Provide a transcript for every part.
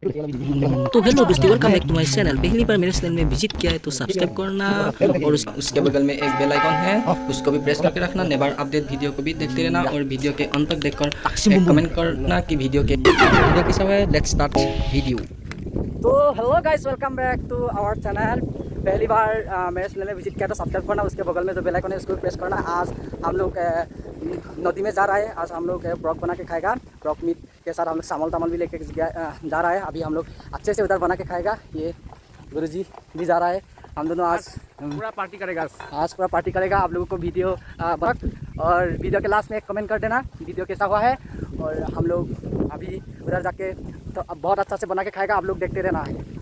तो हेलो दोस्तों, welcome back to my channel. पहली बार मेरे चैनल में विजिट किया है तो सब्सक्राइब करना और उसके बगल में एक बेल आइकन है, उसको भी प्रेस करके रखना। नेबार अपडेट वीडियो को भी देखते रहना और वीडियो के अंत तक देखकर एक कमेंट करना कि वीडियो कैसा है। Let's start video. तो hello guys, welcome back to our channel. पहली बार मेरे चैनल में विजिट किया तो सब्सक्राइब करना, उसके बगल में जो बेल आइकन है उसको प्रेस करना। आज हम लोग नदी में जा रहा है। आज हम लोग ब्रॉक बना के खाएगा। ब्रॉक मीट के साथ हम लोग सामल तामल भी लेके जा रहा है। अभी हम लोग अच्छे से उधर बना के खाएगा। ये गुरुजी भी जा रहा है। हम दोनों आज पूरा पार्टी करेगा। आज पूरा पार्टी करेगा। आप लोगों को वीडियो और वीडियो के लास्ट में एक कमेंट कर देना वीडियो कैसा हुआ है। और हम लोग अभी उधर जाके तो अब बहुत अच्छा से बना के खाएगा। आप लोग देखते रहना है।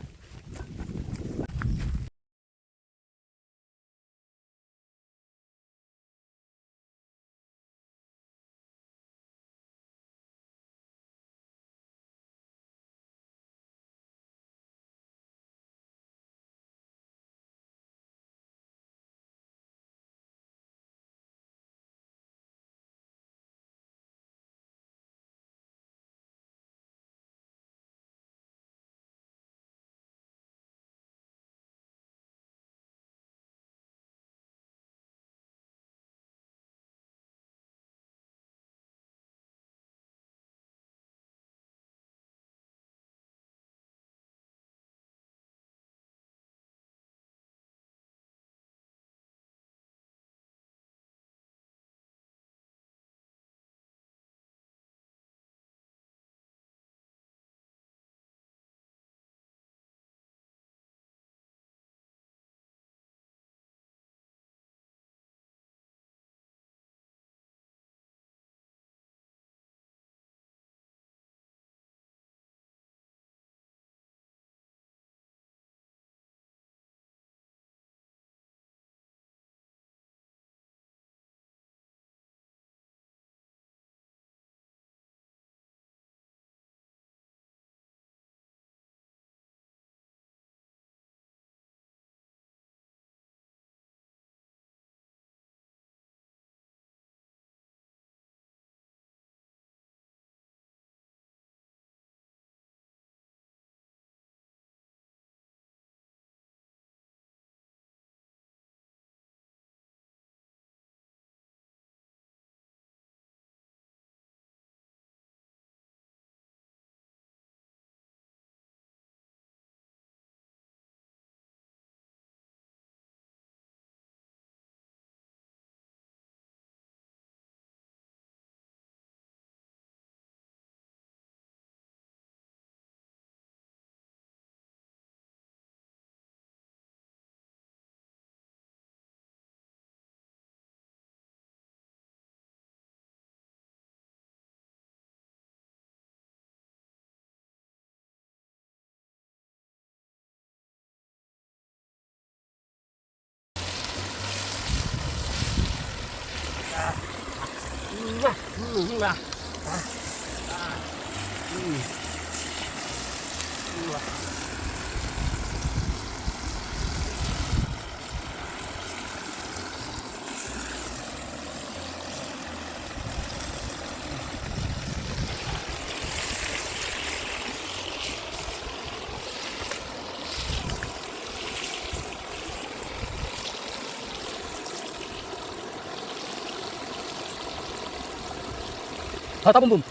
Hata bum bum.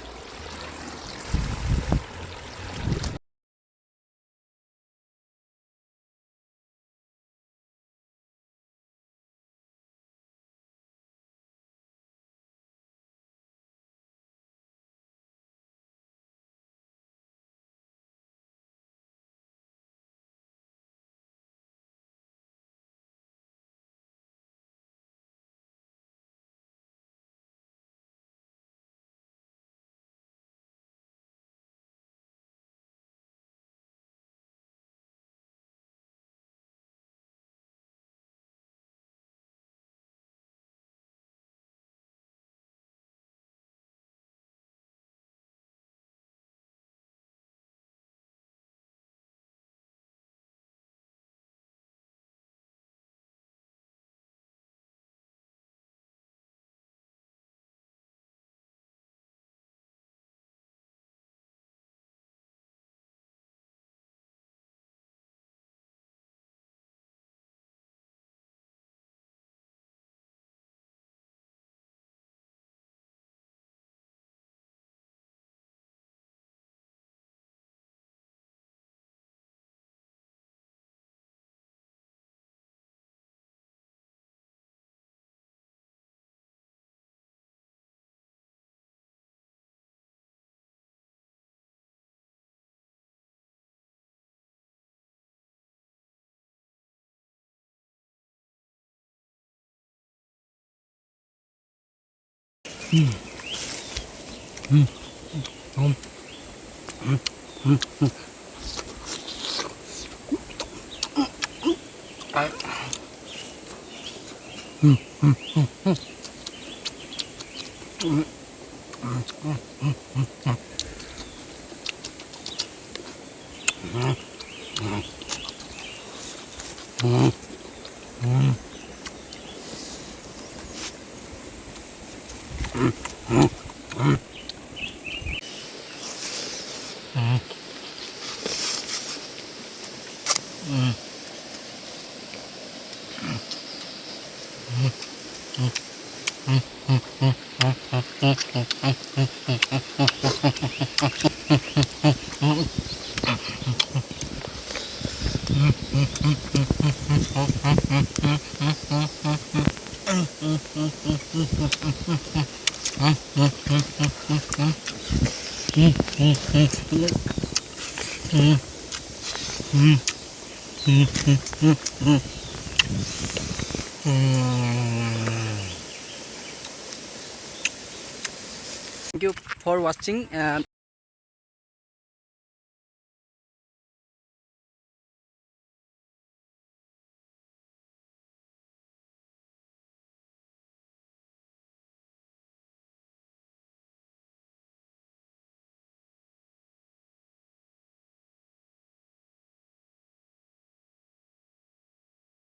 Thank you for watching and